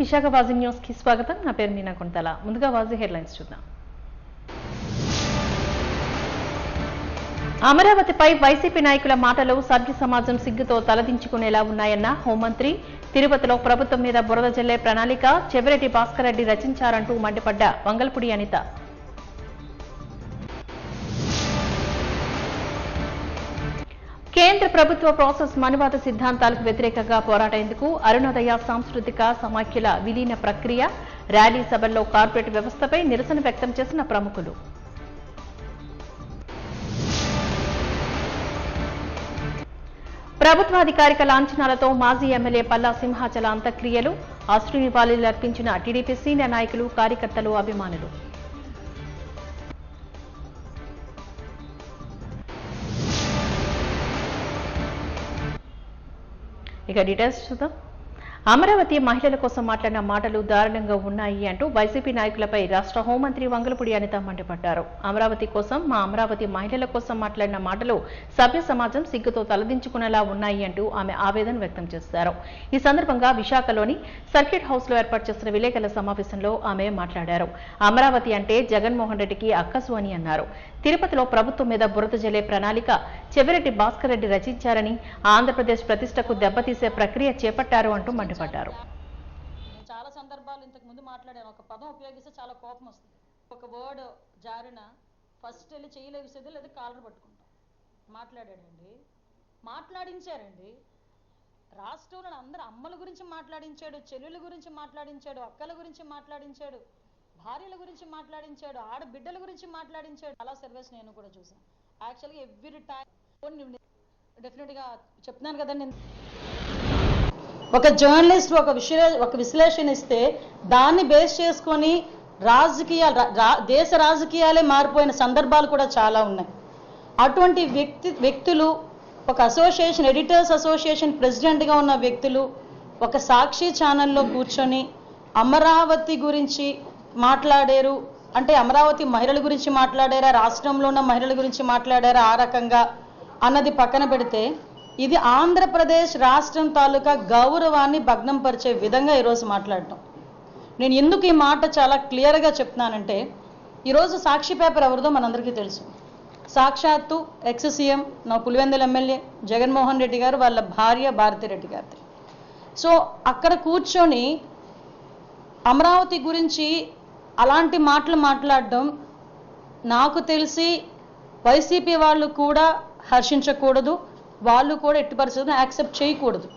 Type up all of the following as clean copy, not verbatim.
Visakha వాజీ news కి స్వాగతం. నా పేరు మీనా కొంతల. ముందుగా వాజీ హెడ్లైన్స్ చూద్దాం. అమరావతిపై వైసీపీ నాయకుల మాటలు సభ్య సమాజం సిగ్గుతో తలదించుకునేలా ఉన్నాయన్న హోంమంత్రి. తిరుపతిలో ప్రభుత్వం మీద బురద జల్లే ప్రణాళిక చెవిరెడ్డి భాస్కర్ రెడ్డి రచించారంటూ మండిపడ్డ వంగల్పూడి అనిత. కేంద్ర ప్రభుత్వ ప్రాసెస్ మనువాద సిద్ధాంతాలకు వ్యతిరేకంగా పోరాటేందుకు అరుణోదయ సాంస్కృతిక సమాఖ్యల విలీన ప్రక్రియ, ర్యాలీ సభల్లో కార్పొరేట్ వ్యవస్థపై నిరసన వ్యక్తం చేసిన ప్రముఖులు. ప్రభుత్వాధికారిక లాంఛనాలతో మాజీ ఎమ్మెల్యే పల్లా సింహాచల అంత్యక్రియలు, అశ్రుని నివాళులర్పించిన టీడీపీ సీనియర్ నాయకులు, కార్యకర్తలు, అభిమానులు. ఇక డీటెయిల్స్ చూద్దాం. అమరావతి మహిళల కోసం మాట్లాడిన మాటలు దారుణంగా ఉన్నాయి అంటూ వైసీపీ నాయకులపై రాష్ట్ర హోంమంత్రి వంగలపూడి అనిత మండిపడ్డారు. అమరావతి కోసం, మా అమరావతి మహిళల కోసం మాట్లాడిన మాటలు సభ్య సమాజం సిగ్గుతో తలదించుకునేలా ఉన్నాయి అంటూ ఆమె ఆవేదన వ్యక్తం చేశారు. ఈ సందర్భంగా విశాఖలోని సర్కిట్ హౌస్ లో ఏర్పాటు చేసిన విలేకరుల సమావేశంలో ఆమె మాట్లాడారు. అమరావతి అంటే జగన్మోహన్ రెడ్డికి అక్కసు అని అన్నారు. తిరుపతిలో ప్రభుత్వం మీద బురద జల్లే ప్రణాళిక చెవిరెడ్డి భాస్కర్ రెడ్డి రచించారని, ఆంధ్రప్రదేశ్ ప్రతిష్టకు దెబ్బతీసే ప్రక్రియ చేపట్టారు అంటూ మండిపడ్డారు. చాలా సందర్భాలు ఇంతకు ముందు మాట్లాడాను, ఒక పదం ఉపయోగిస్తే చాలా కోపం వస్తుంది. ఒక వర్డ్ జారిన ఫస్ట్ వెళ్ళి చేయలేసేది లేదా కాలర్ పట్టుకుంటాం. మాట్లాడించారండి. రాష్ట్రంలో అందరూ అమ్మల గురించి మాట్లాడించాడు, చెల్లెల గురించి మాట్లాడించాడు, అక్కల గురించి మాట్లాడించాడు, భార్యల గురించి మాట్లాడించాడు, ఆడబిడ్డల గురించి మాట్లాడించాడు. చాలా సర్వీస్ నేను కూడా చూసాను. యాక్చువల్గా ఎవ్రీ టైం డెఫినెట్గా చెప్తున్నాను కదండి, ఒక జర్నలిస్ట్ ఒక విశ్లేషణ ఇస్తే దాన్ని బేస్ చేసుకొని దేశ రాజకీయాలే మారిపోయిన సందర్భాలు కూడా చాలా ఉన్నాయి. అటువంటి వ్యక్తులు, ఒక అసోసియేషన్, ఎడిటర్స్ అసోసియేషన్ ప్రెసిడెంట్గా ఉన్న వ్యక్తులు ఒక సాక్షి ఛానల్లో కూర్చొని అమరావతి గురించి మాట్లాడారు అంటే, అమరావతి మహిళల గురించి మాట్లాడారా, రాష్ట్రంలో ఉన్న మహిళల గురించి మాట్లాడారా ఆ రకంగా అన్నది పక్కన పెడితే, ఇది ఆంధ్రప్రదేశ్ రాష్ట్రం తాలూకా గౌరవాన్ని భగ్నం పరిచే విధంగా ఈరోజు మాట్లాడటం. నేను ఎందుకు ఈ మాట చాలా క్లియర్గా చెప్తున్నానంటే, ఈరోజు సాక్షి పేపర్ ఎవరిదో మనందరికీ తెలుసు. సాక్షాత్తు ఎక్స్ సీఎం నా పులివెందుల ఎమ్మెల్యే జగన్మోహన్ రెడ్డి గారు వాళ్ళ భార్య భారతిరెడ్డి గారిది. సో అక్కడ కూర్చొని అమరావతి గురించి అలాంటి మాటలు మాట్లాడడం నాకు తెలిసి వైసీపీ వాళ్ళు కూడా హర్షించకూడదు, వాళ్ళు కూడా ఎట్టి పరిస్థితుల్లో యాక్సెప్ట్ చేయకూడదు.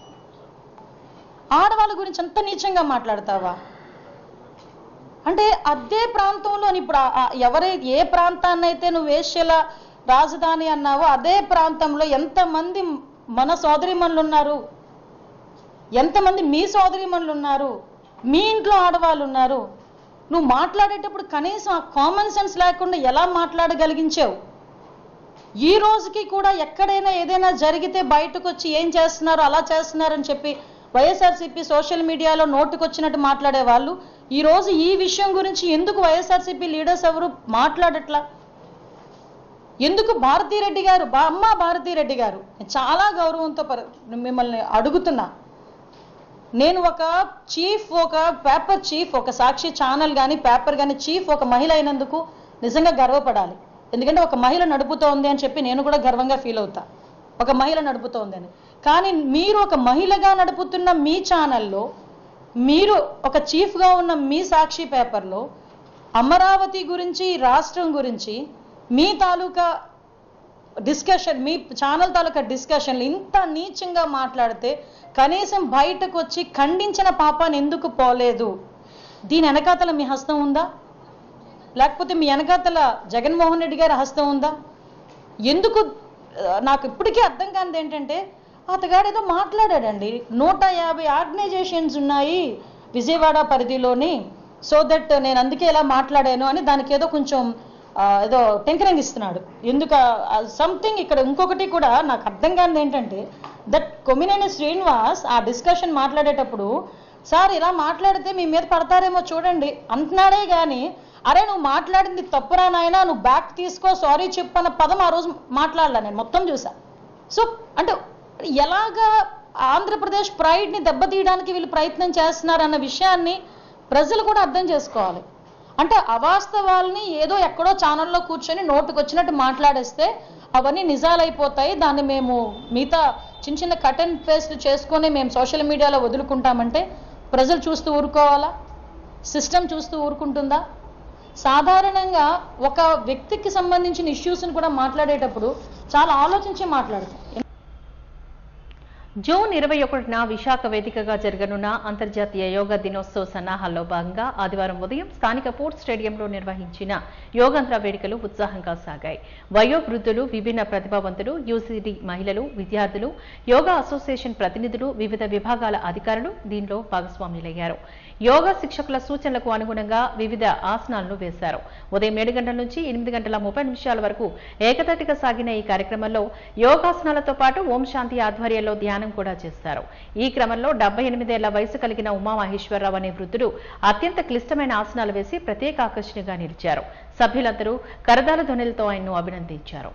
ఆడవాళ్ళ గురించి అంత నీచంగా మాట్లాడతావా అంటే, అదే ప్రాంతంలో ఇప్పుడు ఏ ప్రాంతాన్ని అయితే నువ్వు వేశ్యల రాజధాని అన్నావో అదే ప్రాంతంలో ఎంతమంది మన సోదరిమణులు ఉన్నారు, ఎంతమంది మీ సోదరిమణులు ఉన్నారు, మీ ఇంట్లో ఆడవాళ్ళు ఉన్నారు. నువ్వు మాట్లాడేటప్పుడు కనీసం ఆ కామన్ సెన్స్ లేకుండా ఎలా మాట్లాడగలిగించావు? ఈ రోజుకి కూడా ఎక్కడైనా ఏదైనా జరిగితే బయటకు వచ్చి ఏం చేస్తున్నారు, అలా చేస్తున్నారని చెప్పి వైఎస్ఆర్సీపీ సోషల్ మీడియాలో నోటుకొచ్చినట్టు మాట్లాడే వాళ్ళు ఈరోజు ఈ విషయం గురించి ఎందుకు వైఎస్ఆర్సీపీ లీడర్స్ ఎవరు మాట్లాడట్లా? ఎందుకు భారతిరెడ్డి గారు, అమ్మ భారతిరెడ్డి గారు, చాలా గౌరవంతో మిమ్మల్ని అడుగుతున్నా. నేను ఒక చీఫ్, ఒక పేపర్ చీఫ్, ఒక సాక్షి ఛానల్ కానీ పేపర్ కానీ చీఫ్ ఒక మహిళ అయినందుకు నిజంగా గర్వపడాలి. ఎందుకంటే ఒక మహిళ నడుపుతోంది అని చెప్పి నేను కూడా గర్వంగా ఫీల్ అవుతా, ఒక మహిళ నడుపుతోంది అని. కానీ మీరు ఒక మహిళగా నడుపుతున్న మీ ఛానల్లో, మీరు ఒక చీఫ్గా ఉన్న మీ సాక్షి పేపర్లో అమరావతి గురించి, రాష్ట్రం గురించి మీ తాలూకా డిస్కషన్, మీ ఛానల్ తాలూకా డిస్కషన్లు ఇంత నీచంగా మాట్లాడితే కనీసం బయటకు వచ్చి ఖండించిన పాపాన్ని ఎందుకు పోలేదు? దీని వెనకాతల మీ హస్తం ఉందా? లేకపోతే మీ వెనకాతల జగన్మోహన్ రెడ్డి గారి హస్తం ఉందా? ఎందుకు నాకు ఇప్పటికీ అర్థం కానిది ఏంటంటే, అతగాడు ఏదో మాట్లాడాడండి, 150 ఆర్గనైజేషన్స్ ఉన్నాయి విజయవాడ పరిధిలోని, సో దట్ నేను అందుకే ఇలా మాట్లాడాను అని దానికి ఏదో కొంచెం ఏదో టెంకరింగ్ ఇస్తున్నాడు. ఎందుకు సంథింగ్ ఇక్కడ ఇంకొకటి కూడా నాకు అర్థం కానిది ఏంటంటే, దట్ కొమ్మినేని శ్రీనివాస్ ఆ డిస్కషన్ మాట్లాడేటప్పుడు, సార్ ఇలా మాట్లాడితే మీ మీద పడతారేమో చూడండి అంటున్నాడే కానీ, అరే నువ్వు మాట్లాడింది తప్పురా నాయనా, నువ్వు బ్యాక్ తీసుకో, సారీ చెప్పన్న పదం ఆ రోజు మాట్లాడలే, నేను మొత్తం చూసా. సో అంటే ఎలాగా ఆంధ్రప్రదేశ్ ప్రైడ్ని దెబ్బతీయడానికి వీళ్ళు ప్రయత్నం చేస్తున్నారన్న విషయాన్ని ప్రజలు కూడా అర్థం చేసుకోవాలి. అంటే అవాస్తవాల్ని ఏదో ఎక్కడో ఛానల్లో కూర్చొని నోటుకు వచ్చినట్టు మాట్లాడేస్తే అవన్నీ నిజాలైపోతాయి. దాన్ని మేము మిగతా చిన్న చిన్న కట్ అండ్ పేస్ట్ చేసుకొని మేము సోషల్ మీడియాలో వదులుకుంటామంటే ప్రజలు చూస్తూ ఊరుకోవాలా? సిస్టమ్ చూస్తూ ఊరుకుంటుందా? సాధారణంగా ఒక వ్యక్తికి సంబంధించిన ఇష్యూస్ని కూడా మాట్లాడేటప్పుడు చాలా ఆలోచించి మాట్లాడతాం. జూన్ 21న విశాఖ వేదికగా జరగనున్న అంతర్జాతీయ యోగా దినోత్సవ సన్నాహాల్లో భాగంగా ఆదివారం ఉదయం స్థానిక పోర్ట్ స్టేడియంలో నిర్వహించిన యోగాంధ్ర వేడుకలు ఉత్సాహంగా సాగాయి. వయోవృద్ధులు, విభిన్న ప్రతిభావంతులు, యూసీడీ మహిళలు, విద్యార్థులు, యోగా అసోసియేషన్ ప్రతినిధులు, వివిధ విభాగాల అధికారులు దీనిలో భాగస్వాములయ్యారు. యోగా శిక్షకుల సూచనలకు అనుగుణంగా వివిధ ఆసనాలను వేశారు. ఉదయం 7 గంటల నుంచి 8 గంటల 30 నిమిషాల వరకు ఏకతాటిగా సాగిన ఈ కార్యక్రమంలో యోగాసనాలతో పాటు ఓం శాంతి ఆధ్వర్యంలో ధ్యానం కూడా చేస్తారు. ఈ క్రమంలో 78 ఏళ్ల వయసు కలిగిన ఉమామహేశ్వరరావు అనే వృద్ధుడు అత్యంత క్లిష్టమైన ఆసనాలు వేసి ప్రత్యేక ఆకర్షణగా నిలిచారు. సభ్యులందరూ కరతాళ ధ్వనులతో ఆయన్ను అభినందించారు.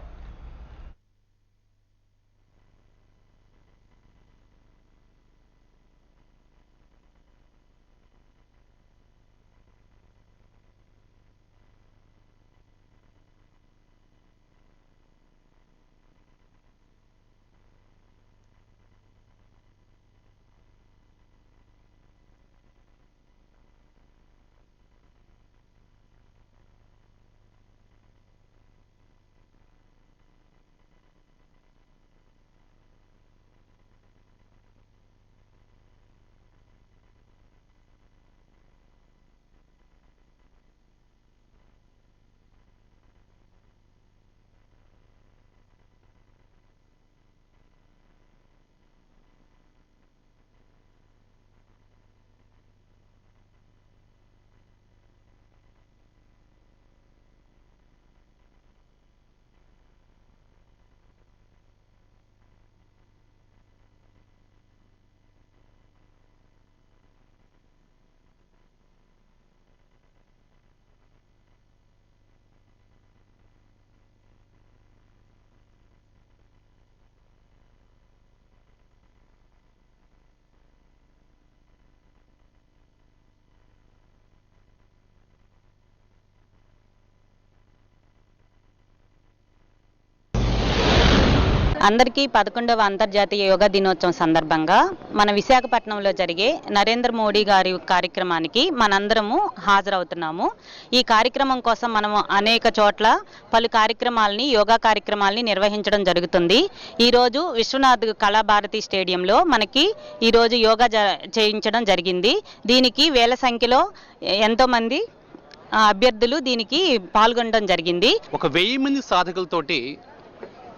అందరికీ 11వ అంతర్జాతీయ యోగా దినోత్సవం సందర్భంగా మన విశాఖపట్నంలో జరిగే నరేంద్ర మోడీ గారి కార్యక్రమానికి మనందరము హాజరవుతున్నాము. ఈ కార్యక్రమం కోసం మనము అనేక చోట్ల పలు కార్యక్రమాలని, యోగా కార్యక్రమాలని నిర్వహించడం జరుగుతుంది. ఈరోజు విశ్వనాథ్ కళాభారతి స్టేడియంలో మనకి ఈరోజు యోగా చేయించడం జరిగింది. దీనికి వేల సంఖ్యలో ఎంతోమంది అభ్యర్థులు దీనికి పాల్గొనడం జరిగింది. 1000 మంది సాధకులతోటి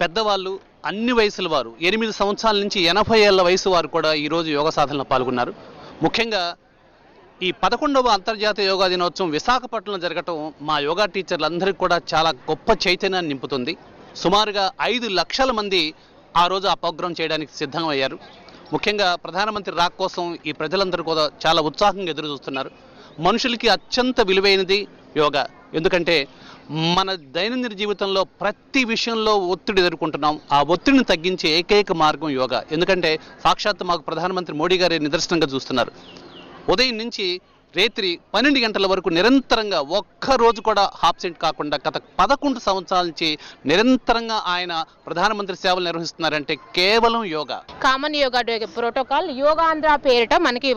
పెద్దవాళ్ళు, అన్ని వయసుల వారు, 8 సంవత్సరాల నుంచి 80 ఏళ్ల వయసు వారు కూడా ఈరోజు యోగా సాధనలో పాల్గొన్నారు. ముఖ్యంగా ఈ 11వ అంతర్జాతీయ యోగా దినోత్సవం విశాఖపట్నంలో జరగటం మా యోగా టీచర్లందరికీ కూడా చాలా గొప్ప చైతన్యాన్ని నింపుతుంది. సుమారుగా 5 లక్షల మంది ఆ రోజు ఆ ప్రోగ్రాం చేయడానికి సిద్ధమయ్యారు. ముఖ్యంగా ప్రధానమంత్రి రాక కోసం ఈ ప్రజలందరూ కూడా చాలా ఉత్సాహంగా ఎదురు చూస్తున్నారు. మనుషులకి అత్యంత విలువైనది యోగా. ఎందుకంటే మన దైనందిన జీవితంలో ప్రతి విషయంలో ఒత్తిడి ఎదుర్కొంటున్నాం. ఆ ఒత్తిడిని తగ్గించే ఏకైక మార్గం యోగా. ఎందుకంటే సాక్షాత్ మాకు ప్రధానమంత్రి మోడీ గారి నిదర్శనంగా చూస్తున్నారు. ఉదయం నుంచి రాత్రి 12 గంటల వరకు నిరంతరంగా ఒక్కరోజు కూడా ఆబ్సెంట్ కాకుండా గత 11 సంవత్సరాల నుంచి నిరంతరంగా ఆయన ప్రధానమంత్రి సేవలు నిర్వహిస్తున్నారంటే కేవలం యోగా. కామన్ యోగా ప్రోటోకాల్ యోగాంధ్ర పేరిట మనకి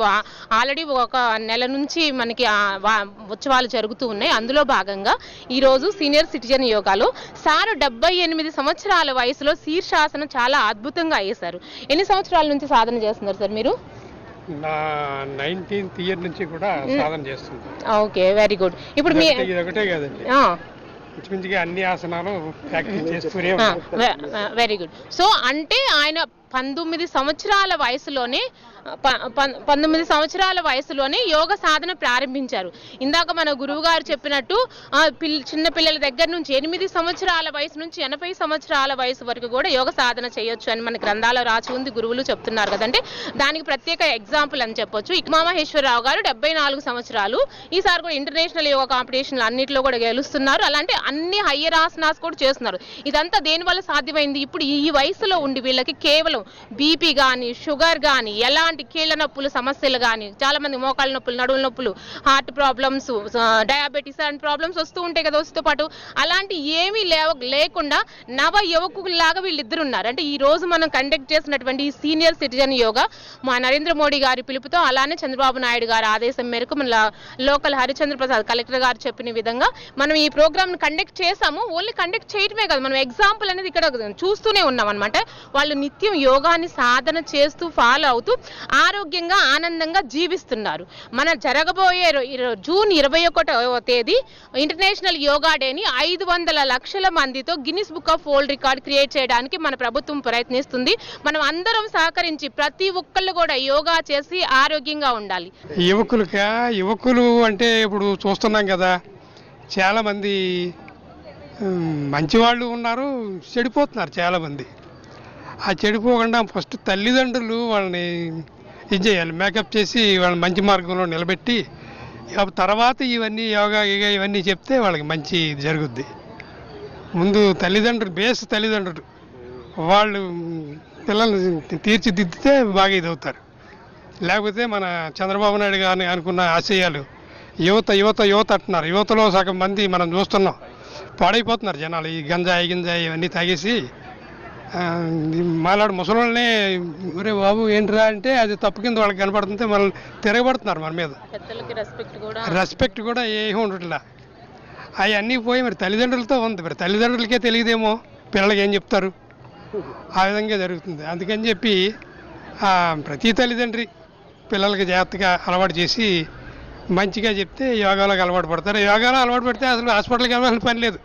ఆల్రెడీ ఒక నెల నుంచి మనకి ఉత్సవాలు జరుగుతూ ఉన్నాయి. అందులో భాగంగా ఈరోజు సీనియర్ సిటిజన్ యోగాలో సార్ 78 సంవత్సరాల వయసులో శీర్షాసనం చాలా అద్భుతంగా వేశారు. ఎన్ని సంవత్సరాల నుంచి సాధన చేస్తున్నారు సార్ మీరు? నా 19th ఇయర్ నుంచి కూడా సాధన చేస్తుంది. Okay, very good. ఇప్పుడు మీ ఒకటే కాదండి, ఇంచుమించుగా అన్ని ఆసనాలు ప్రాక్టీస్ చేస్తూనే వెరీ గుడ్. సో అంటే ఆయన 19 సంవత్సరాల వయసులోనే 19 సంవత్సరాల వయసులోనే యోగ సాధన ప్రారంభించారు. ఇందాక మన గురువు గారు చెప్పినట్టు చిన్న పిల్లల దగ్గర నుంచి 8 సంవత్సరాల వయసు నుంచి 80 సంవత్సరాల వయసు వరకు కూడా యోగ సాధన చేయొచ్చు అని మన గ్రంథాల్లో రాసి ఉంది, గురువులు చెప్తున్నారు కదంటే దానికి ప్రత్యేక ఎగ్జాంపుల్ అని చెప్పొచ్చు. ఉమామహేశ్వరరావు గారు 74 సంవత్సరాలు, ఈసారి కూడా ఇంటర్నేషనల్ యోగా కాంపిటీషన్లు అన్నింటిలో కూడా గెలుస్తున్నారు. అలాంటి అన్ని హయ్యర్ ఆసనాస్ కూడా చేస్తున్నారు. ఇదంతా దేనివల్ల సాధ్యమైంది? ఇప్పుడు ఈ వయసులో ఉండి వీళ్ళకి కేవలం బీపీ కానీ, షుగర్ కానీ, ఎలాంటి కీళ్ళ నొప్పులు సమస్యలు కానీ, చాలా మంది మోకాళ్ళ నొప్పులు, నడువుల నొప్పులు, heart problems, diabetes and problems వస్తూ ఉంటాయి కదా వస్తుతో పాటు, అలాంటి ఏమీ లేకుండా నవ యువకుల్లాగా వీళ్ళిద్దరు ఉన్నారు. అంటే ఈ రోజు మనం కండక్ట్ చేసినటువంటి ఈ సీనియర్ సిటిజన్ యోగా మా నరేంద్ర మోడీ గారి పిలుపుతో, అలానే చంద్రబాబు నాయుడు గారి ఆదేశం మేరకు మన లోకల్ హరిచంద్ర ప్రసాద్ కలెక్టర్ గారు చెప్పిన విధంగా మనం ఈ ప్రోగ్రామ్ కండక్ట్ చేసాము. ఓన్లీ కండక్ట్ చేయడమే కాదు, మనం ఎగ్జాంపుల్ అనేది ఇక్కడ చూస్తూనే ఉన్నాం అనమాట. వాళ్ళు నిత్యం యోగాని సాధన చేస్తూ ఫాలో అవుతూ ఆరోగ్యంగా ఆనందంగా జీవిస్తున్నారు. మన జరగబోయే జూన్ 21వ తేదీ ఇంటర్నేషనల్ యోగా డేని 500 లక్షల మందితో Guinness book of world record create చేయడానికి మన ప్రభుత్వం ప్రయత్నిస్తుంది. మనం అందరం సహకరించి ప్రతి ఒక్కళ్ళు కూడా యోగా చేసి ఆరోగ్యంగా ఉండాలి. యువకులు అంటే ఇప్పుడు చూస్తున్నాం కదా, చాలామంది మంచివాళ్ళు ఉన్నారు, చెడిపోతున్నారు చాలామంది. ఆ చెడిపోకుండా ఫస్ట్ తల్లిదండ్రులు వాళ్ళని ఇది చేయాలి, మేకప్ చేసి వాళ్ళని మంచి మార్గంలో నిలబెట్టి తర్వాత ఇవన్నీ యోగా ఇవన్నీ చెప్తే వాళ్ళకి మంచి జరుగుద్ది. ముందు తల్లిదండ్రులు వాళ్ళు పిల్లల్ని తీర్చిదిద్దితే బాగా ఇదవుతారు. లేకపోతే మన చంద్రబాబు నాయుడు గారిని అనుకున్న ఆశయాలు యువత అంటున్నారు. యువతలో సగం మంది మనం చూస్తున్నాం, పాడైపోతున్నారు జనాలు. ఈ గంజాయి ఇవన్నీ తాగేసి మాలాడు ముసలోళ్ళనే ఒరే బాబు ఏంట్రా అంటే అది తప్పు కింద వాళ్ళకి కనపడుతుంటే మనల్ని తిరగబడుతున్నారు మన మీద. రెస్పెక్ట్ కూడా ఏమీ ఉండట్లా. అవన్నీ పోయి మరి తల్లిదండ్రులతో ఉంది. మరి తల్లిదండ్రులకే తెలియదేమో పిల్లలకి ఏం చెప్తారు. ఆ విధంగా జరుగుతుంది. అందుకని చెప్పి ప్రతి తల్లిదండ్రి పిల్లలకి జాగ్రత్తగా అలవాటు చేసి మంచిగా చెప్తే యోగాలోకి అలవాటు పడతారు. యోగాలో అలవాటు పడితే అసలు హాస్పిటల్కి వెళ్ళాల్సిన పని లేదు.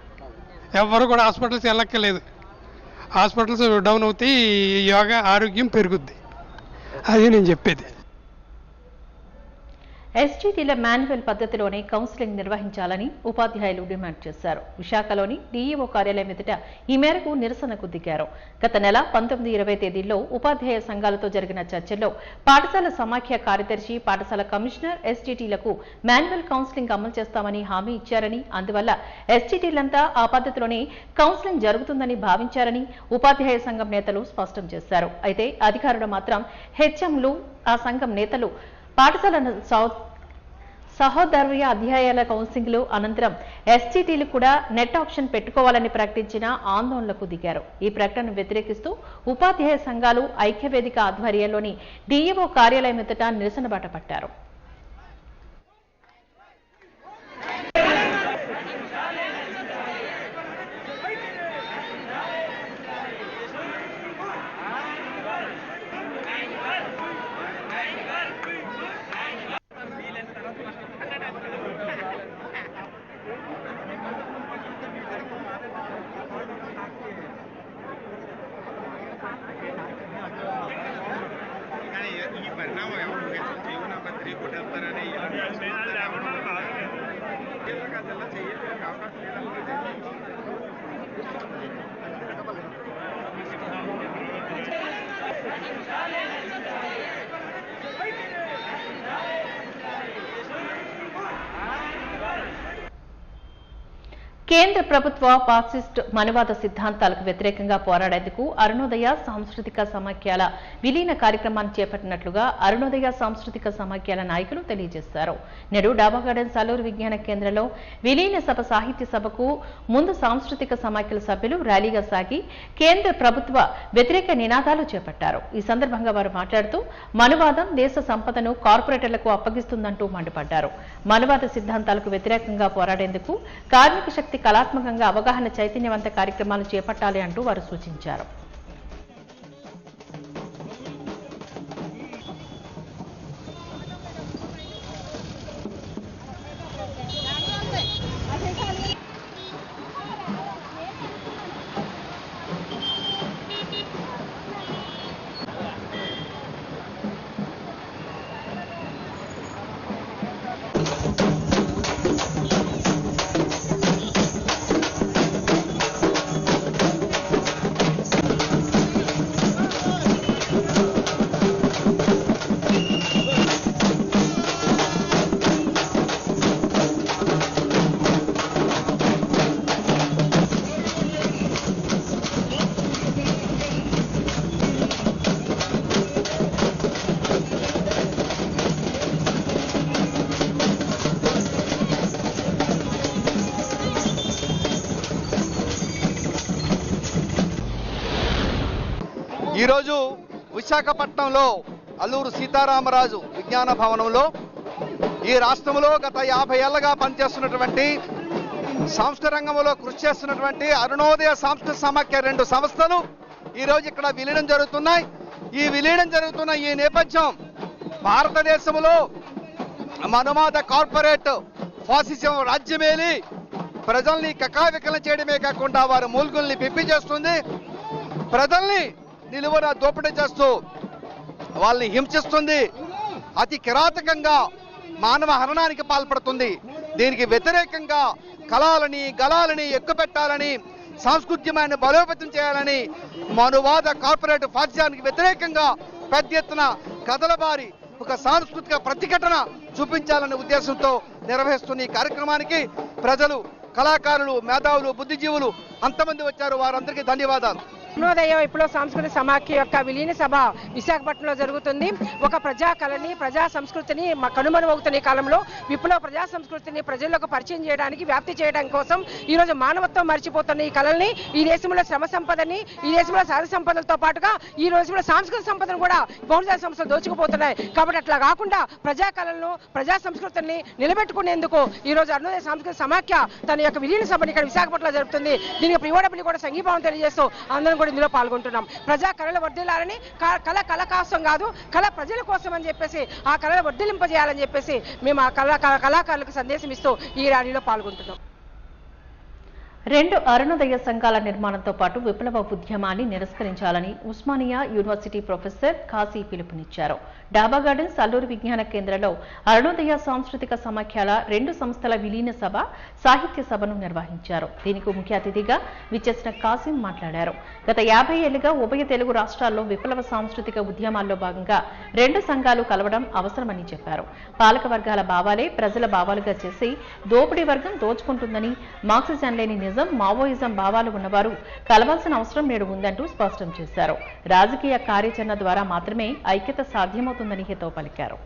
ఎవరు కూడా హాస్పిటల్కి వెళ్ళక్కర్లేదు. హాస్పిటల్స్ డౌన్ అవుతాయి, యోగా ఆరోగ్యం పెరుగుద్ది. అది నేను చెప్పేది. ఎస్టీటీల మాన్యువల్ పద్ధతిలోనే కౌన్సిలింగ్ నిర్వహించాలని ఉపాధ్యాయులు డిమాండ్ చేశారు. విశాఖలోని డీఈఓ కార్యాలయం ఎదుట ఈ మేరకు నిరసనకు దిగారు. గత నెల 19-20 తేదీల్లో ఉపాధ్యాయ సంఘాలతో జరిగిన చర్చల్లో పాఠశాల సమాఖ్య కార్యదర్శి, పాఠశాల కమిషనర్ ఎస్టీటీలకు మాన్యువల్ కౌన్సిలింగ్ అమలు చేస్తామని హామీ ఇచ్చారని, అందువల్ల ఎస్టీటీలంతా ఆ పద్ధతిలోనే కౌన్సిలింగ్ జరుగుతుందని భావించారని ఉపాధ్యాయ సంఘం నేతలు స్పష్టం చేశారు. అయితే అధికారులు మాత్రం హెచ్ఎంలు, ఆ సంఘం నేతలు పాఠశాల సహోదర్య అధ్యాయాల కౌన్సిలింగ్లు అనంతరం ఎస్టీటీలు కూడా నెట్ ఆప్షన్ పెట్టుకోవాలని ప్రకటించిన ఆందోళనకు దిగారు. ఈ ప్రకటనను వ్యతిరేకిస్తూ ఉపాధ్యాయ సంఘాలు ఐక్యవేదిక ఆధ్వర్యంలోని డీఈఓ కార్యాలయం ఎదుట నిరసన బాట పట్టారు. కేంద్ర ప్రభుత్వ ఫాసిస్ట్ మనువాద సిద్ధాంతాలకు వ్యతిరేకంగా పోరాడేందుకు అరుణోదయ సాంస్కృతిక సమాఖ్యల విలీన కార్యక్రమాన్ని చేపట్టినట్లుగా అరుణోదయ సాంస్కృతిక సమాఖ్యల నాయకులు తెలియజేశారు. నేడు డాబా గార్డెన్ సలూరు విజ్ఞాన కేంద్రంలో విలీన సభ సాహిత్య సభకు ముందు సాంస్కృతిక సమాఖ్యల సభ్యులు ర్యాలీగా సాగి కేంద్ర ప్రభుత్వ వ్యతిరేక నినాదాలు చేపట్టారు. ఈ సందర్భంగా వారు మాట్లాడుతూ మనువాదం దేశ సంపదను కార్పొరేటర్లకు అప్పగిస్తుందంటూ మండిపడ్డారు. మనువాద సిద్ధాంతాలకు వ్యతిరేకంగా పోరాడేందుకు కార్మిక శక్తి కళాత్మకంగా అవగాహన చైతన్యవంత కార్యక్రమాలు చేపట్టాలి అంటూ వారు సూచించారు. ఈరోజు విశాఖపట్నంలో అల్లూరు సీతారామరాజు విజ్ఞాన భవనంలో ఈ రాష్ట్రంలో గత 50 ఏళ్లుగా పనిచేస్తున్నటువంటి సాంస్కృతిక రంగంలో కృషి చేస్తున్నటువంటి అరుణోదయ సాంస్కృతిక సమాఖ్య 2 సంస్థలు ఈరోజు ఇక్కడ విలీనం జరుగుతున్నాయి. ఈ విలీనం జరుగుతున్న ఈ నేపథ్యం భారతదేశంలో మనుమాద కార్పొరేట్ ఫాసిజం రాజ్యమేలి ప్రజల్ని కకావికలం చేయడమే కాకుండా వారి మూల్గుల్ని పిప్పి చేస్తుంది. ప్రజల్ని నిలువున దోపిడీ చేస్తూ వాళ్ళని హింసిస్తుంది. అతి కిరాతకంగా మానవ హరణానికి పాల్పడుతుంది. దీనికి వ్యతిరేకంగా కళాలని గళాలని ఎక్కుపెట్టాలని సాంస్కృత్యమైన బలోపేతం చేయాలని మనువాద కార్పొరేట్ ఫాసిజానికి వ్యతిరేకంగా పెద్ద ఎత్తున కథలబారి ఒక సాంస్కృతిక ప్రతిఘటన చూపించాలనే ఉద్దేశంతో నిర్వహిస్తున్న ఈ కార్యక్రమానికి ప్రజలు, కళాకారులు, మేధావులు, బుద్ధిజీవులు అంతమంది వచ్చారు. వారందరికీ ధన్యవాదాలు. అరుణోదయ విప్లవ సాంస్కృతిక సమాఖ్య యొక్క విలీన సభ విశాఖపట్నంలో జరుగుతుంది. ఒక ప్రజా కళని, ప్రజా సంస్కృతిని కనుమరుగవుతున్న ఈ కాలంలో విప్లవ ప్రజా సంస్కృతిని ప్రజలకు పరిచయం చేయడానికి, వ్యాప్తి చేయడం కోసం ఈరోజు మానవత్వం మర్చిపోతున్న ఈ కళల్ని, ఈ దేశంలో శ్రమ సంపదని, ఈ దేశంలో సహజ సంపదలతో పాటుగా ఈ రోజులో సాంస్కృతిక సంపదను కూడా బహుళ సంస్థలు దోచుకుపోతున్నాయి. కాబట్టి అట్లా కాకుండా ప్రజా కళలను, ప్రజా సంస్కృతిని నిలబెట్టుకునేందుకు ఈ రోజు అరుణోదయ సాంస్కృతిక సమాఖ్య తన యొక్క విలీన సభని ఇక్కడ విశాఖపట్నంలో జరుపుతుంది. దీనికి ప్రియోడబిలి కూడా సంఘీభావం తెలియజేస్తూ అందరం ఇందులో పాల్గొంటున్నాం. ప్రజా కళలు వర్ధిల్లాలని, కళ కోసం కాదు, కళ ప్రజల కోసం అని చెప్పేసి ఆ కళలు వర్ధిల్లింపజేయాలని చెప్పేసి మేము ఆ కళాకారులకు సందేశం ఇస్తూ ఈ ర్యాలీలో పాల్గొంటున్నాం. 2 అరుణోదయ సంఘాల నిర్మాణంతో పాటు విప్లవ ఉద్యమాన్ని నిరస్కరించాలని ఉస్మానియా యూనివర్సిటీ ప్రొఫెసర్ కాశీ పిలుపునిచ్చారు. డాబా గార్డెన్స్ అల్లూరు విజ్ఞాన కేంద్రంలో అరుణోదయ సాంస్కృతిక సమాఖ్యల 2 సంస్థల విలీన సభ, సాహిత్య సభను నిర్వహించారు. దీనికి ముఖ్య అతిథిగా విచ్చేసిన కాసిం మాట్లాడారు. గత 50 ఏళ్లుగా ఉభయ తెలుగు రాష్ట్రాల్లో విప్లవ సాంస్కృతిక ఉద్యమాల్లో భాగంగా 2 సంఘాలు కలవడం అవసరమని చెప్పారు. పాలక వర్గాల భావాలే ప్రజల భావాలుగా చేసి దోపిడీ వర్గం దోచుకుంటుందని, మార్క్సిజం లేని మావోయిజం భావాలు ఉన్నవారు కలవాల్సిన అవసరం నేడు ఉందంటూ స్పష్టం చేశారు. రాజకీయ కార్యాచరణ ద్వారా మాత్రమే ఐక్యత సాధ్యమవుతుందని హితవు పలికారు.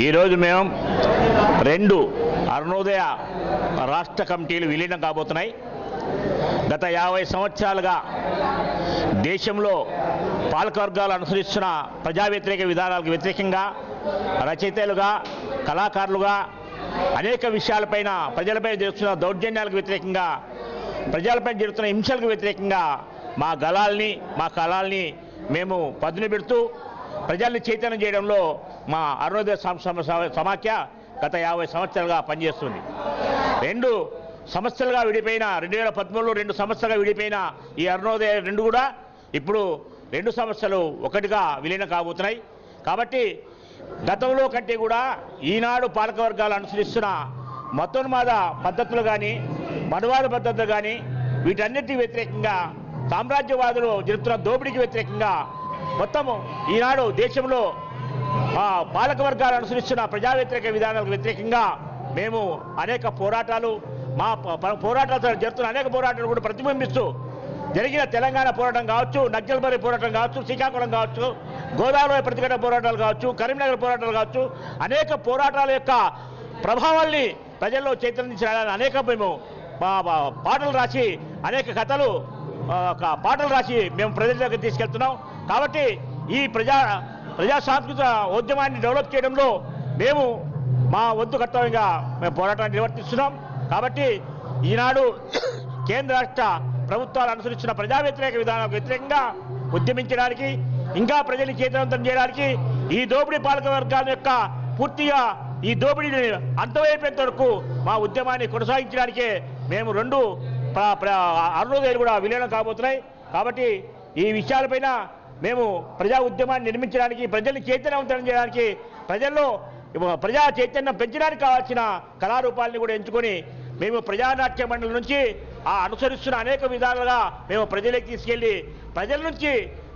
ఈరోజు మేము 2 అరుణోదయ రాష్ట్ర కమిటీలు విలీనం కాబోతున్నాయి. గత 50 సంవత్సరాలుగా దేశంలో పాలకవర్గాలు అనుసరిస్తున్న ప్రజా వ్యతిరేక విధానాలకు వ్యతిరేకంగా రచయితలుగా, కళాకారులుగా అనేక విషయాలపైన, ప్రజలపై జరుగుతున్న దౌర్జన్యాలకు వ్యతిరేకంగా, ప్రజలపై జరుగుతున్న హింసలకు వ్యతిరేకంగా మా గళాల్ని, మా కళల్ని మేము పదును పెడుతూ ప్రజల్ని చైతన్యం చేయడంలో మా అరుణోదయ సమాఖ్య గత 50 సంవత్సరాలుగా పనిచేస్తుంది. 2 సంస్థలుగా విడిపోయిన 2013లో 2 సంస్థలుగా విడిపోయిన ఈ అరుణోదయ 2 కూడా ఇప్పుడు 2 సంస్థలు ఒకటిగా విలీనం కాబోతున్నాయి. కాబట్టి గతంలో కంటే కూడా ఈనాడు పాలకవర్గాలు అనుసరిస్తున్న మతోన్మాద పద్ధతులు కానీ, మనువాద పద్ధతులు కానీ, వీటన్నిటికీ వ్యతిరేకంగా, సామ్రాజ్యవాదులు జరుగుతున్న దోపిడీకి వ్యతిరేకంగా, మొత్తము ఈనాడు దేశంలో పాలకవర్గాలు అనుసరిస్తున్న ప్రజా వ్యతిరేక విధానాలకు వ్యతిరేకంగా మేము అనేక పోరాటాలు, మా పోరాటాలతో జరుగుతున్న అనేక పోరాటాలు కూడా ప్రతిబింబిస్తూ జరిగిన తెలంగాణ పోరాటం కావచ్చు, నక్సల్బరీ పోరాటం కావచ్చు, శ్రీకాకుళం కావచ్చు, గోదావరి ప్రతిఘటన పోరాటాలు కావచ్చు, కరీంనగర్ పోరాటాలు కావచ్చు, అనేక పోరాటాల యొక్క ప్రభావాల్ని ప్రజల్లో చైతన్యించాలని అనేక మేము పాటలు రాసి, అనేక కథలు పాటలు రాసి మేము ప్రజల్లోకి తీసుకెళ్తున్నాం. కాబట్టి ఈ ప్రజా సాంస్కృతిక ఉద్యమాన్ని డెవలప్ చేయడంలో మేము మా వంతు కర్తవ్యంగా మేము పోరాటాన్ని నిర్వర్తిస్తున్నాం. కాబట్టి ఈనాడు కేంద్ర రాష్ట్ర ప్రభుత్వాలు అనుసరిస్తున్న ప్రజా వ్యతిరేక విధానాలకు వ్యతిరేకంగా ఉద్యమించడానికి, ఇంకా ప్రజల్ని చైతన్యవంతం చేయడానికి, ఈ దోపిడీ పాలక వర్గాల యొక్క పూర్తిగా ఈ దోపిడీని అంతమైపోయేంత వరకు మా ఉద్యమాన్ని కొనసాగించడానికే మేము 2 అరుణోదయాలు కూడా విలీనం కాబోతున్నాయి. కాబట్టి ఈ విషయాలపైన మేము ప్రజా ఉద్యమాన్ని నిర్మించడానికి, ప్రజల్ని చైతన్యవంతం చేయడానికి, ప్రజల్లో ప్రజా చైతన్యం పెంచడానికి కావాల్సిన కళారూపాలని కూడా ఎంచుకొని మేము ప్రజానాట్య మండలి నుంచి అనుసరిస్తున్న అనేక విధాలుగా మేము ప్రజలకు తీసుకెళ్ళి ప్రజల నుంచి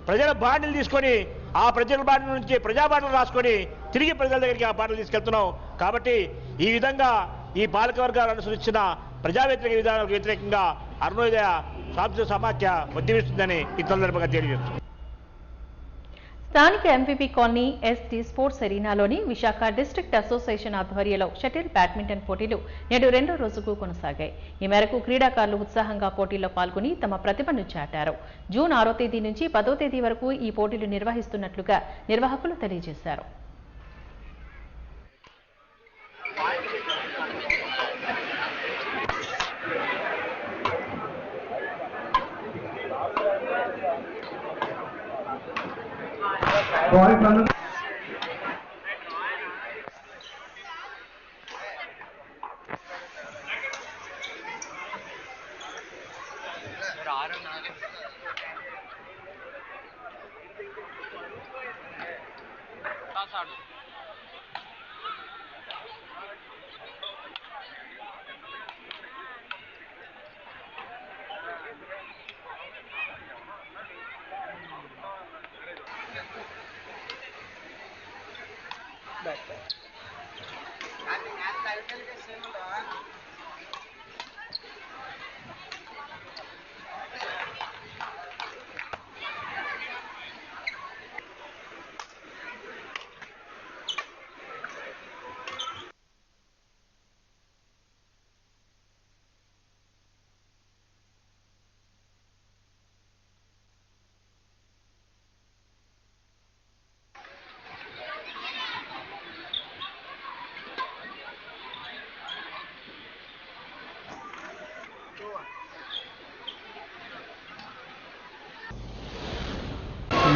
ప్రజల బాటలు తీసుకొని ఆ ప్రజల బాటల నుంచి ప్రజా బాటలు రాసుకొని తిరిగి ప్రజల దగ్గరికి ఆ బాటలు తీసుకెళ్తున్నాం. కాబట్టి ఈ విధంగా ఈ పాలకవర్గాలు అనుసరించిన ప్రజా వ్యతిరేక విధానాలకు వ్యతిరేకంగా అరుణోదయ సాంస్కృతిక సమాఖ్య ఉద్యమిస్తుందని ఈ సందర్భంగా తెలియజేస్తుంది. స్థానిక ఎంపీపీ కాలనీ ఎస్టీ స్పోర్ట్స్ ఎరీనాలోని విశాఖ డిస్ట్రిక్ట్ అసోసియేషన్ ఆధ్వర్యంలో షటిల్ బ్యాడ్మింటన్ పోటీలు నేడు 2వ రోజుకు కొనసాగాయి. ఈ మేరకు క్రీడాకారులు ఉత్సాహంగా పోటీల్లో పాల్గొని తమ ప్రతిభను చాటారు. జూన్ 6వ తేదీ నుంచి 10వ తేదీ వరకు ఈ పోటీలు నిర్వహిస్తున్నట్లుగా నిర్వాహకులు తెలియజేశారు.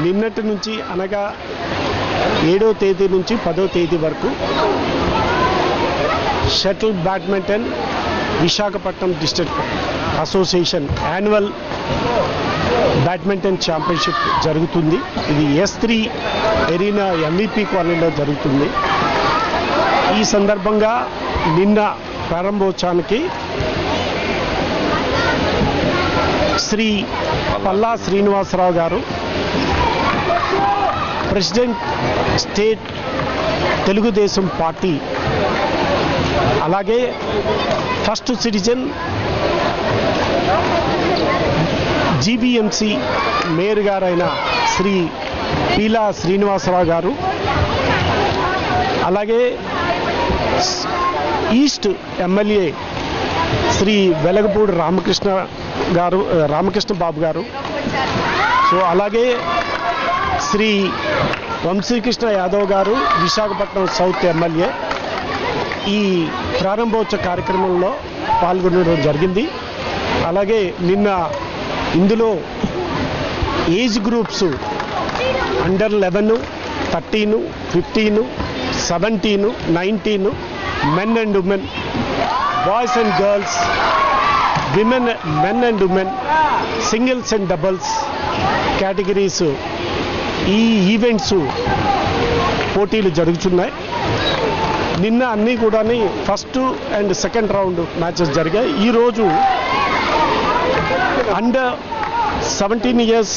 నిన్నటి నుంచి అనగా 7వ తేదీ నుంచి 10వ తేదీ వరకు shuttle badminton Visakhapatnam district association annual badminton championship జరుగుతుంది. ఇది S3 ఎరీనా MVP కాలనీలో జరుగుతుంది. ఈ సందర్భంగా నిన్న ప్రారంభోత్సవానికి శ్రీ పల్లా శ్రీనివాసరావు గారు, ప్రెసిడెంట్ స్టేట్ తెలుగుదేశం పార్టీ, అలాగే ఫస్ట్ సిటిజన్ జీబీఎంసీ మేయర్ గారైన శ్రీ పీలా శ్రీనివాసరావు గారు, అలాగే ఈస్ట్ ఎమ్మెల్యే శ్రీ వెలగపూడి రామకృష్ణ బాబు గారు, సో అలాగే శ్రీ వంశీకృష్ణ యాదవ్ గారు విశాఖపట్నం సౌత్ ఎమ్మెల్యే ఈ ప్రారంభోత్సవ కార్యక్రమంలో పాల్గొనడం జరిగింది. అలాగే నిన్న ఇందులో age groups under 11, 13, 15, 17, 19 men and women, boys and girls, men and women, singles and doubles categories ఈ ఈవెంట్స్ పోటీలు జరుగుతున్నాయి. నిన్న అన్నీ కూడా first and second round matches జరిగాయి. ఈరోజు under 17 years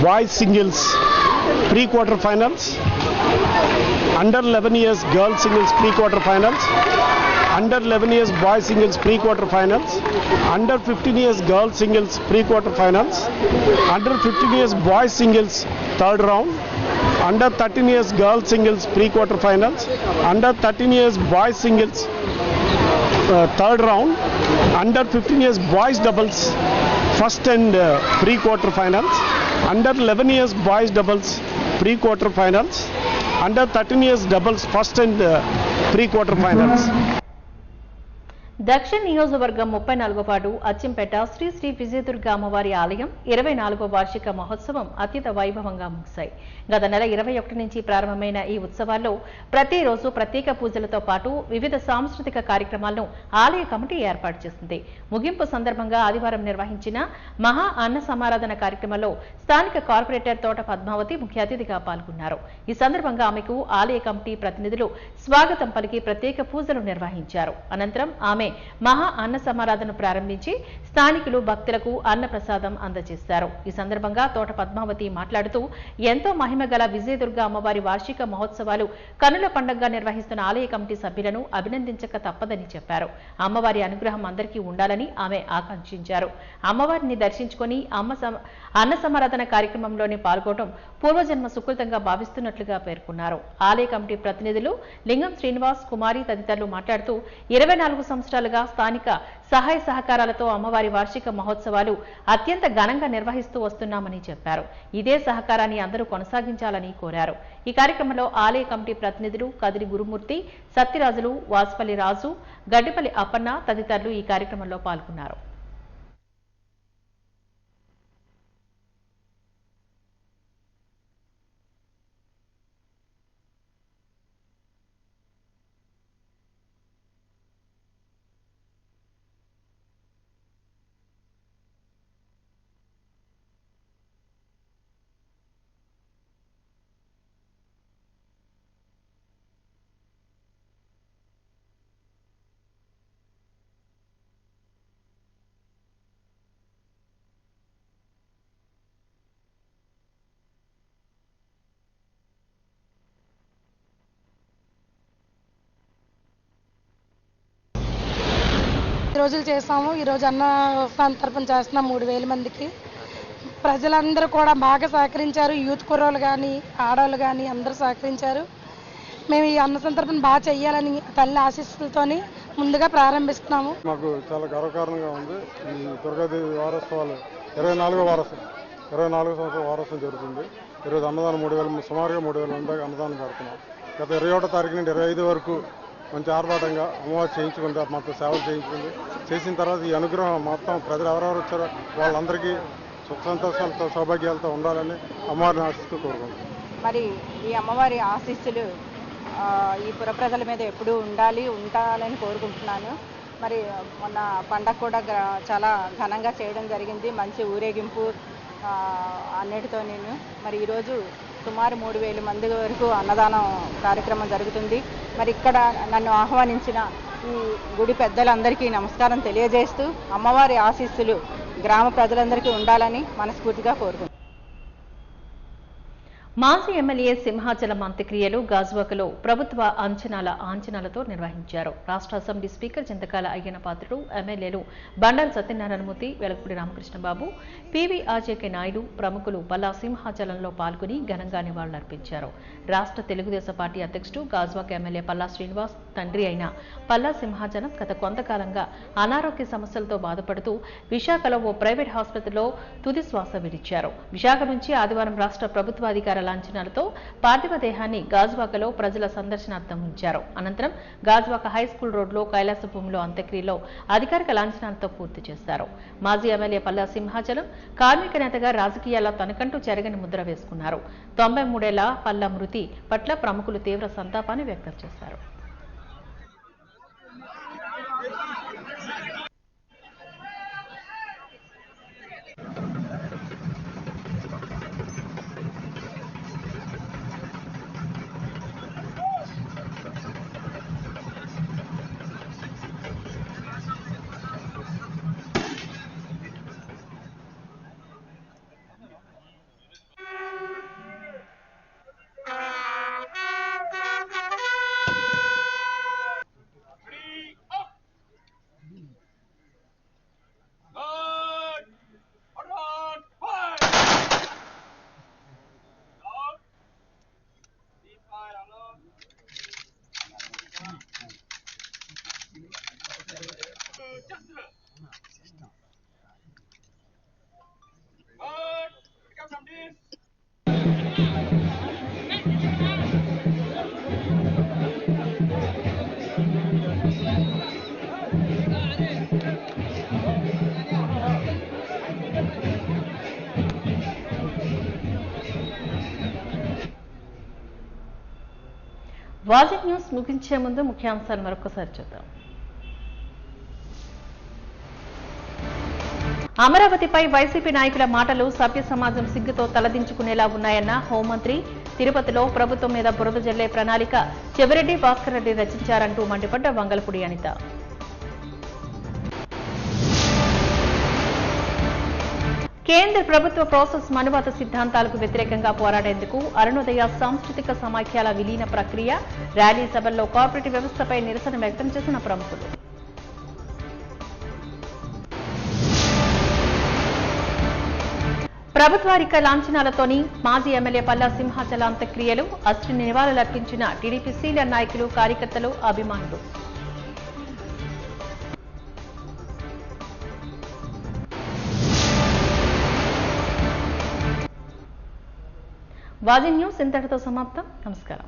boys singles pre quarter finals, under 11 years girls singles pre quarter finals, under 11 years boys singles pre quarter finals, under 15 years girls singles pre quarter finals, under 15 years boys singles third round, under 13 years girls singles pre quarter finals, under 13 years boys singles third round, under 15 years boys doubles first and pre quarter finals, under 11 years boys doubles pre quarter finals, under 13 years doubles first and pre quarter finals. దక్షిణ నియోజకవర్గం 34వ ward Achampet Shri Shri Vijayadurga అమ్మవారి ఆలయం 24వ వార్షిక మహోత్సవం అత్యంత వైభవంగా ముగిశాయి. గత నెల 21 నుంచి ప్రారంభమైన ఈ ఉత్సవాల్లో ప్రతిరోజు ప్రత్యేక పూజలతో పాటు వివిధ సాంస్కృతిక కార్యక్రమాలను ఆలయ కమిటీ ఏర్పాటు చేసింది. ముగింపు సందర్భంగా ఆదివారం నిర్వహించిన మహా అన్న సమారాధన కార్యక్రమంలో స్థానిక కార్పొరేటర్ తోట పద్మావతి ముఖ్య అతిథిగా పాల్గొన్నారు. ఈ సందర్భంగా ఆమెకు ఆలయ కమిటీ ప్రతినిధులు స్వాగతం పలికి ప్రత్యేక పూజలు నిర్వహించారు. అనంతరం ఆమె మహా అన్న సమారాధన ప్రారంభించి స్థానికులు భక్తులకు అన్న ప్రసాదం అందజేశారు. ఈ సందర్భంగా తోట పద్మావతి మాట్లాడుతూ ఎంతో మహిమగల విజయదుర్గ అమ్మవారి వార్షిక మహోత్సవాలు కనుల పండుగగా నిర్వహిస్తున్న ఆలయ కమిటీ సభ్యులను అభినందించక తప్పదని చెప్పారు. అమ్మవారి అనుగ్రహం అందరికీ ఉండాలని ఆమె ఆకాంక్షించారు. అమ్మవారిని దర్శించుకుని అన్న సమారాధన కార్యక్రమంలోనే పాల్గొనడం పూర్వజన్మ సుకృతంగా భావిస్తున్నట్లుగా పేర్కొన్నారు. ఆలయ కమిటీ ప్రతినిధులు లింగం శ్రీనివాస్, కుమారి తదితరులు మాట్లాడుతూ 24 సంవత్సరాలుగా స్థానిక సహాయ సహకారాలతో అమ్మవారి వార్షిక మహోత్సవాలు అత్యంత ఘనంగా నిర్వహిస్తూ వస్తున్నామని చెప్పారు. ఇదే సహకారాన్ని అందరూ కొనసాగించాలని కోరారు. ఈ కార్యక్రమంలో ఆలయ కమిటీ ప్రతినిధులు కదిరి గురుమూర్తి, సత్యరాజులు, వాసుపల్లి రాజు, గడ్డిపల్లి అప్పన్న తదితరులు ఈ కార్యక్రమంలో పాల్గొన్నారు. రోజులు చేస్తాము. ఈరోజు అన్న సంతర్పణ చేస్తున్నాం 3000 మందికి. ప్రజలందరూ కూడా బాగా సహకరించారు. యూత్ కుర్రోళ్ళు కానీ ఆడవాళ్ళు కానీ అందరూ సహకరించారు. మేము ఈ అన్న సంతర్పణ బాగా చెయ్యాలని తల్లి ఆశీస్సులతోని ముందుగా ప్రారంభిస్తున్నాము. మాకు చాలా గర్వకారణంగా ఉంది. ఈ దుర్గాదేవి వారోత్సవాలు 24 సంవత్సరాల వారోత్సవం జరుగుతుంది. ఈరోజు అన్నదానం 3000 సుమారుగా 3000 మంది అన్నదానం పెడుతున్నాం. గత 21వ తారీఖు నుండి 25 వరకు మంచి ఆర్భాటంగా అమ్మవారు చేయించుకుంటే మొత్తం సేవలు చేసిన తర్వాత ఈ అనుగ్రహం మొత్తం ప్రజలు ఎవరెవరు వచ్చారో వాళ్ళందరికీ సుఖ సంతోషాలతో సౌభాగ్యాలతో ఉండాలని అమ్మవారిని ఆశిస్తూ కోరుకుంటున్నాం. మరి ఈ అమ్మవారి ఆశీస్సులు ఈ పుర ప్రజల మీద ఎప్పుడూ ఉండాలని కోరుకుంటున్నాను. మరి మొన్న పండగ కూడా చాలా ఘనంగా చేయడం జరిగింది. మంచి ఊరేగింపు అన్నిటితో నేను మరి ఈరోజు సుమారు 3000 మంది వరకు అన్నదానం కార్యక్రమం జరుగుతుంది. మరి ఇక్కడ నన్ను ఆహ్వానించిన ఈ గుడి పెద్దలందరికీ నమస్కారం తెలియజేస్తూ అమ్మవారి ఆశీస్సులు గ్రామ ప్రజలందరికీ ఉండాలని మనస్ఫూర్తిగా కోరుకుంటున్నాను. మాజీ ఎమ్మెల్యే సింహాచలం అంత్యక్రియలు గాజువాకలో ప్రభుత్వ అంచనాలతో నిర్వహించారు. రాష్ట్ర అసెంబ్లీ స్పీకర్ చింతకాల అయ్యన్న పాత్రుడు, ఎమ్మెల్యేలు బండారు సత్యనారాయణమూర్తి, వెలగపూడి రామకృష్ణబాబు, పివిఆర్జేకే నాయుడు ప్రముఖులు పల్లా సింహాచలంలో పాల్గొని ఘనంగా నివాళులర్పించారు. రాష్ట్ర తెలుగుదేశం పార్టీ అధ్యక్షుడు గాజువాక ఎమ్మెల్యే పల్లా శ్రీనివాస్ తండ్రి అయిన పల్లా సింహాచలం గత కొంతకాలంగా అనారోగ్య సమస్యలతో బాధపడుతూ విశాఖలో ఓ ప్రైవేట్ హాస్పిటల్లో తుది శ్వాస విడిచారు. విశాఖ నుంచి ఆదివారం రాష్ట్ర ప్రభుత్వ అధికారుల లాంఛనాలతో పార్థివ దేహాన్ని గాజువాకలో ప్రజల సందర్శనార్థం ఉంచారు. అనంతరం గాజువాక హైస్కూల్ రోడ్లో కైలాస భూమిలో అంత్యక్రియలో అధికారిక లాంఛనాలతో పూర్తి చేశారు. మాజీ ఎమ్మెల్యే పల్లా సింహాచలం కార్మిక నేతగా రాజకీయాల్లో తనకంటూ చెరగని ముద్ర వేసుకున్నారు. 93 ఏళ్ల పల్లా మృతి పట్ల ప్రముఖులు తీవ్ర సంతాపాన్ని వ్యక్తం చేశారు. వాజీ న్యూస్ ముగించే ముందు ముఖ్యాంశాలు మరొకసారి చూద్దాం. అమరావతిపై వైసీపీ నాయకుల మాటలు సభ్య సమాజం సిగ్గుతో తలదించుకునేలా ఉన్నాయన్న హోంమంత్రి. తిరుపతిలో ప్రభుత్వం మీద బురద జల్లే ప్రణాళిక చెవిరెడ్డి భాస్కర్ రెడ్డి రచించారంటూ మండిపడ్డ వంగలపూడి అనిత. కేంద్ర ప్రభుత్వ ప్రాసెస్ మనువాద సిద్ధాంతాలకు వ్యతిరేకంగా పోరాడేందుకు అరుణోదయ సాంస్కృతిక సమాఖ్యల విలీన ప్రక్రియ. ర్యాలీ సభల్లో కార్పొరేట్ వ్యవస్థపై నిరసన వ్యక్తం చేసిన ప్రముఖులు. ప్రభుత్వారిక లాంఛనాలతోని మాజీ ఎమ్మెల్యే పల్లా సింహాచల అంత్యక్రియలు. అశ్విని నివాళులర్పించిన టీడీపీ సీనియర్ నాయకులు, కార్యకర్తలు, అభిమానులు. వాజీ న్యూస్ ఇంతటితో సమాప్తం. నమస్కారం.